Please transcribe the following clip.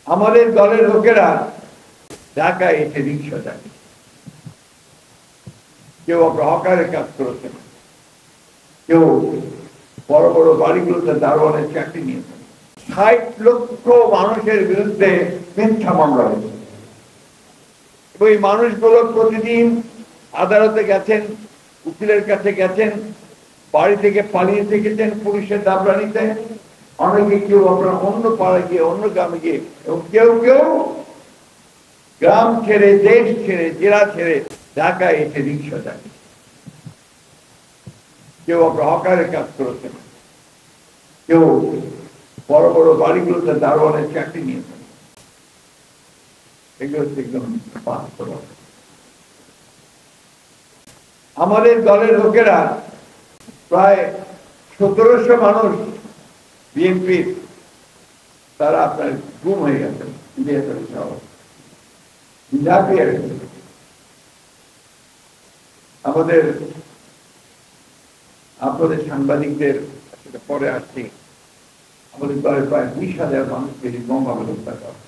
আমাদের দলের লোকেরা ঢাকায় এসে রিক্সা চালায়, কেউ হকারের কাজ করেছেন, কেউ বড় বড় বাড়িগুলোতে দারোয়ানের চাকরি নিয়েছেন। ৬০ লক্ষ মানুষের বিরুদ্ধে মিথ্যা মামলা হয়েছে। ওই মানুষগুলো প্রতিদিন আদালতে গেছেন, উকিলের কাছে গেছেন, বাড়ি থেকে পালিয়ে থেকেছেন পুলিশের দাবরানিতে, অনেকে কেউ আপনার অন্য পাড়ায় গিয়ে, অন্য গ্রামে গিয়ে, এবং কেউ কেউ গ্রাম ছেড়ে, দেশ ছেড়ে, জেলা ছেড়ে ঢাকায় এসে রিক্সা চালায়। কেউ আপনার হকারের কাজ করেছেন, কেউ বড় বড় বাড়িগুলোতে দারোয়ানের চাকরি নিয়েছেন। আমাদের দলের লোকেরা প্রায় ১৭০০ মানুষ বিএনপির, তারা আপনার গুম হয়ে গেছেন। আমাদের আপনাদের সাংবাদিকদের পরে আসছি, আমাদের দলের প্রায় ২০,০০০ মানুষকে গঙ্গাবে হত্যা করা।